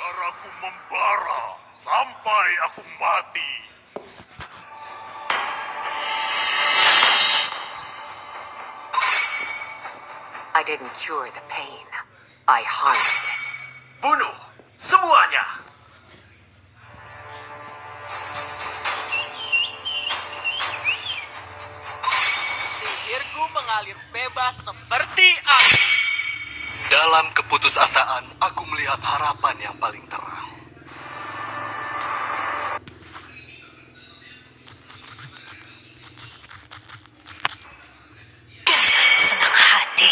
Darahku membara sampai aku mati. I didn't cure the pain. I harnessed it. Bunuh semuanya. Sihirku mengalir bebas seperti api. Dalam keputusasaan, aku melihat harapan yang paling terang. Senang hati.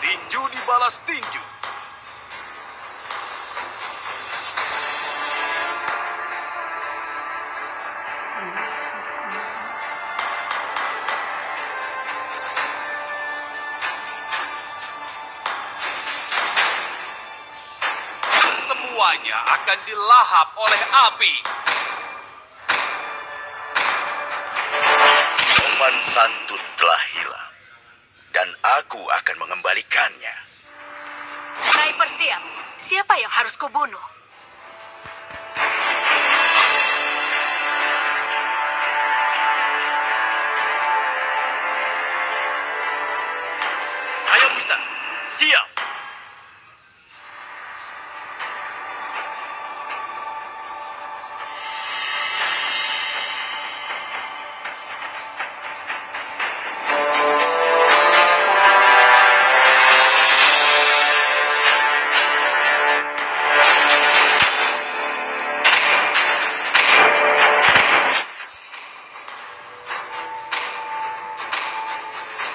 Tinju dibalas tinju. Semuanya akan dilahap oleh api. Sopan santun telah hilang, dan aku akan mengembalikannya. Sniper siap. Siapa yang harus kubunuh? Ayo bisa, siap.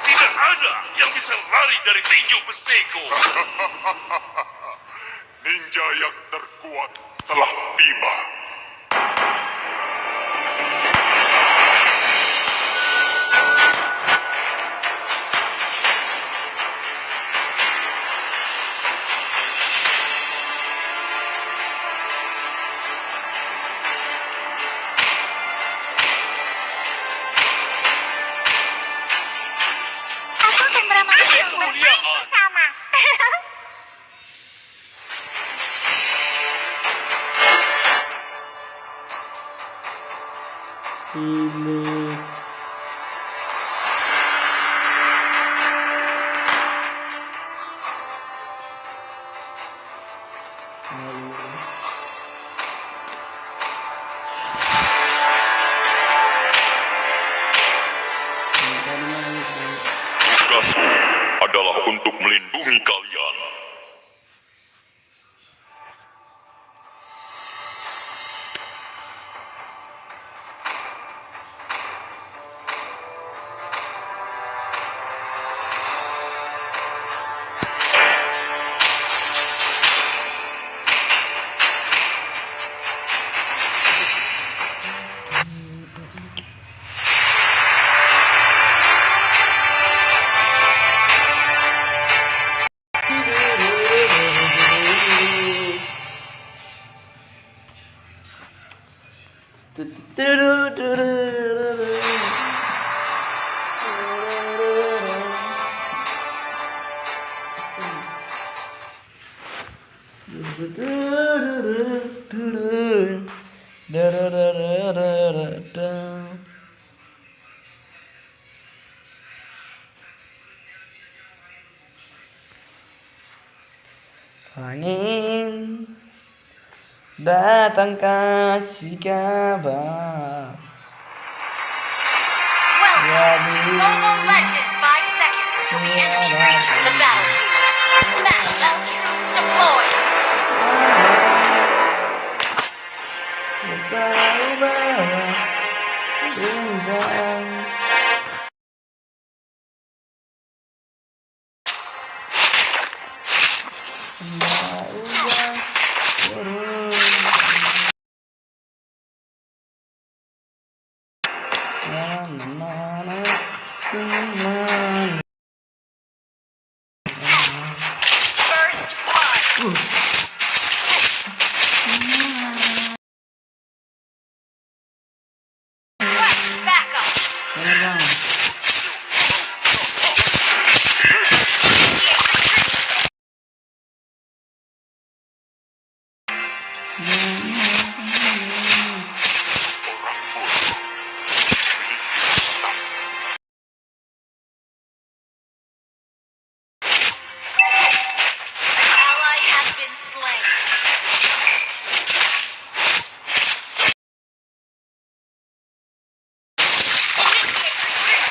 Tidak ada yang bisa lari dari tinju besiku. Ninja yang terkuat telah tiba. Aku akan meramaikan bermain bersama. Tugasku adalah untuk melindungi kalian. Angin datang kasih kabar. Welcome to Mobile Legend. 5 seconds till the enemy reaches the battlefield. Smash all troops deployed. First blood. Request backup. Initiate retreat. Ally has been slain. Initiate retreat.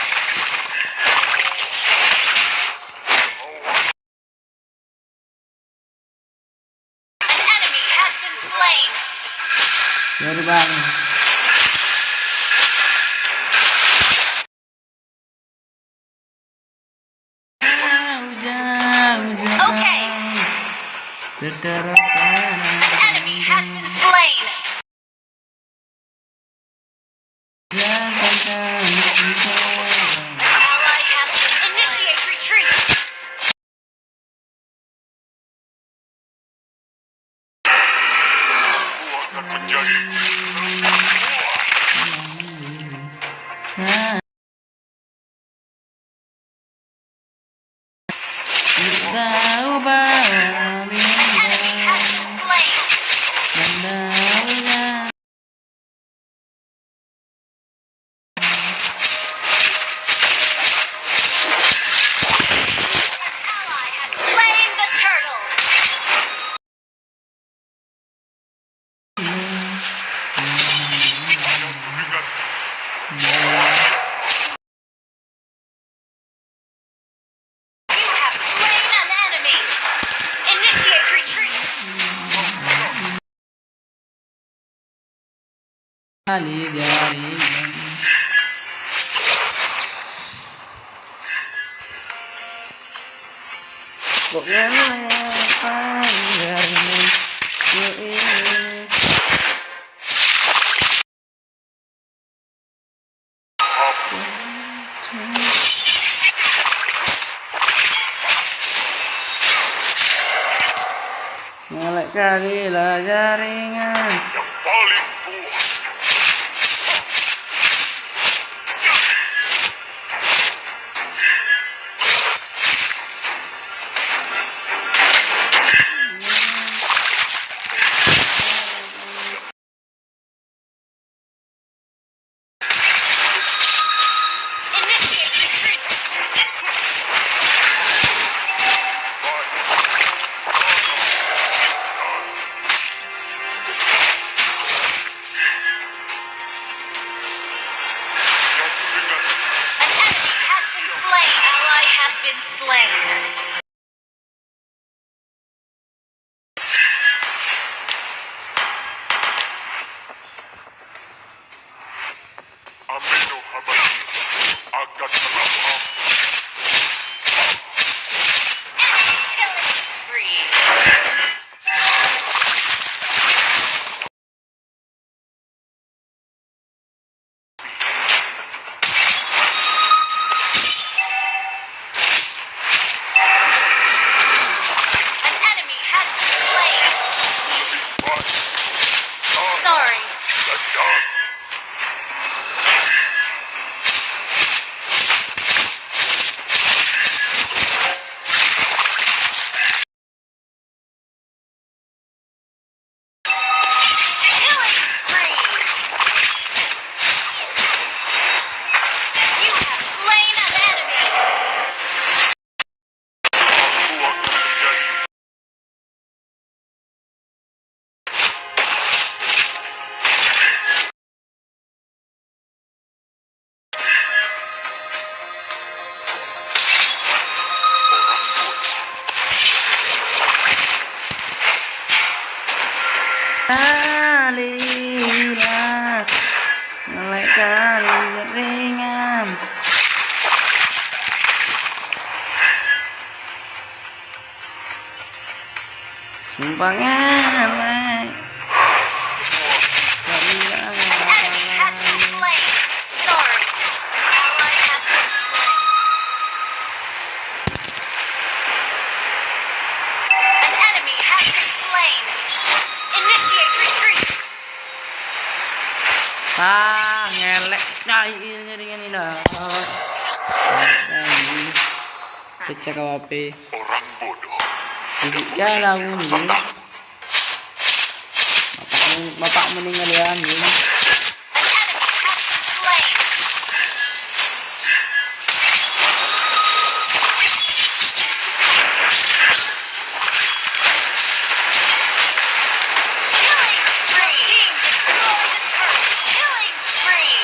An enemy has been slain. Terbang. Okay. An enemy has been slain. An ally has been initiate retreat. Aku akan menjadi Enemy has been slain. Ally has slain the turtle. You have slain an enemy. Initiate retreat. Ngelek kali lah jaringan. yang paling kuat. Initiate retreat. An enemy has been slain. Ally has been slain. Ameno habari akan melapang. Killing spree. An enemy has been slain. Sorry. Sedang Killing spree. Sumbangan, Lek. Gak bilang Enemy has been slain. Sorry. Ally has been slain. An enemy has been slain. Initiate retreat. Ngelek. Nah, ini jaringan ini dah. Pecah KWP. Orang bodoh. Ya lah anjing. Bapak meninggal ya anjing. An enemy has been slain. Killing spree. Team destroy the turret. Killing spree.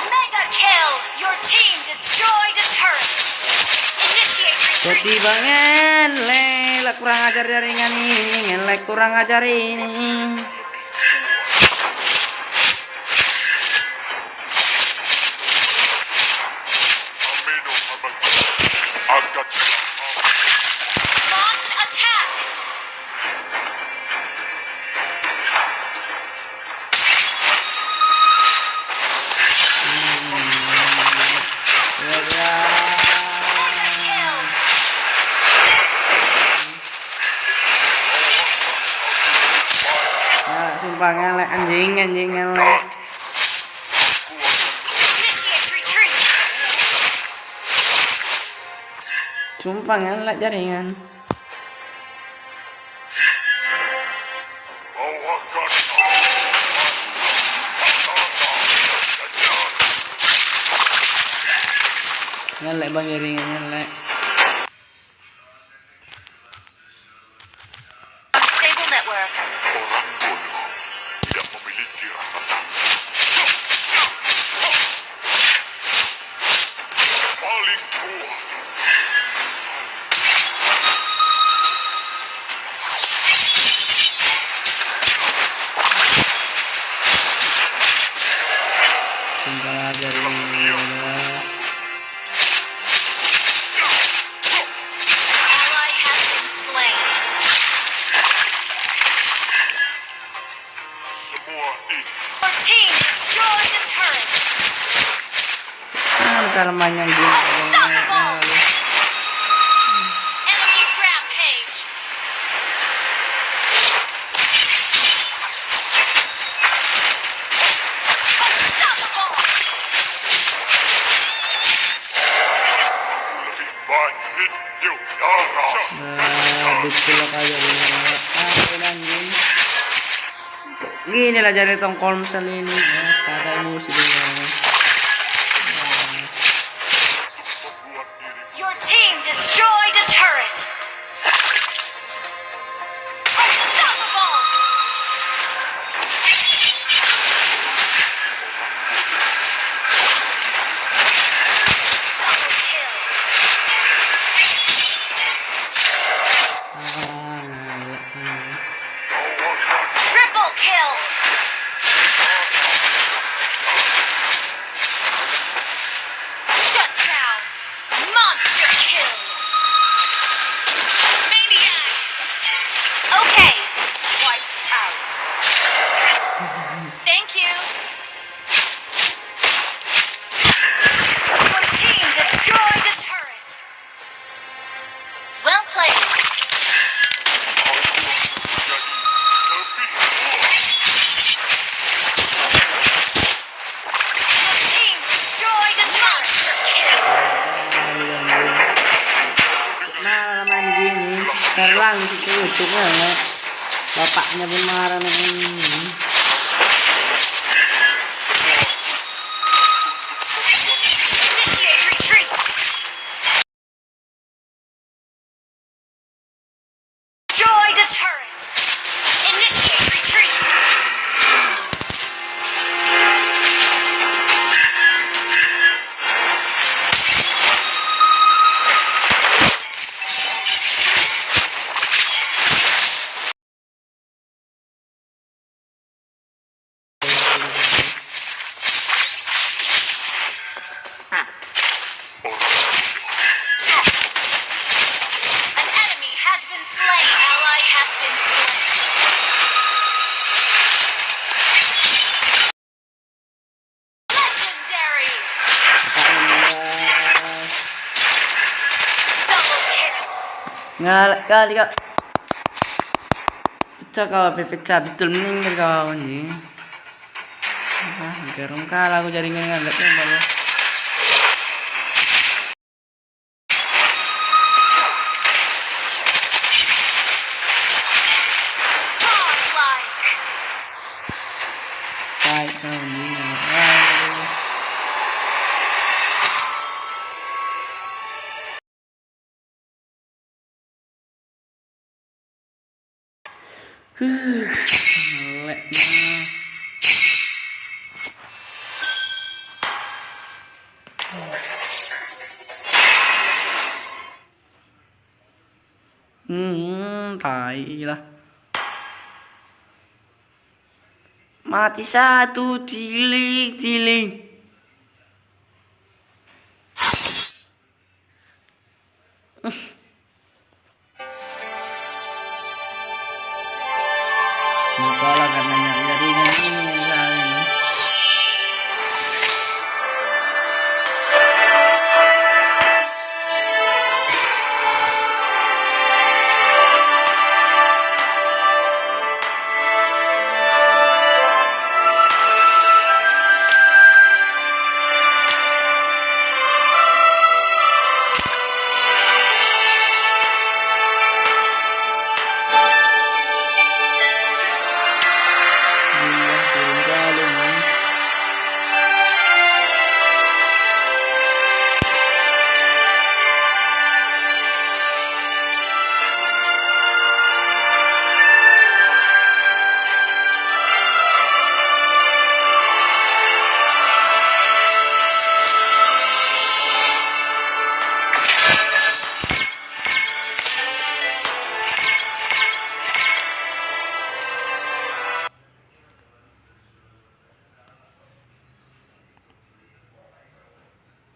Mega kill. Your team destroyed a turret. Initiate retreat. Jadi banget, Lek kurang ajar jaringan ini, Lek kurang ajar ini. Launch attack. Mega kill. Sumpah ngelek anjing, ngelek. Initiate retreat. Sumpah ngelek jaringan. Ngelek bang jaringan ngelek. Unstable network. Orang bodoh tidak memiliki rasa takut. Paling kuat. Sumpah jaringan. Ally has been slain. Semua ini Your team destroyed the turret. Karmanya gitu. Enemy rampage. Unstoppable. aku lebih banyak hidup darah. Betul aja ini. Anjing. Gini lah jari tongkol misalnya ini. Kata emosi dia. Membuat diri Your team destroyed a turret. Unstoppable. Double kill. Triple kill. Shut down. Monster kill. Maniac. Okay. Wiped out. Thank you. Your team destroyed a turret. Well played. Your team destroyed a monster kill. Nah, main gini, terlang situ YouTube-nya ya. Bapaknya pun marah nih. Initiate retreat. Destroyed a turret. Ngalak kali kak. Pecah kau, pecah betul meninggal kau anjing. Gerong kalah aku jaringan ngalatnya malah. Godlike. Baik kau anjing. Meleknya. Tai lah. Mati satu, tiling.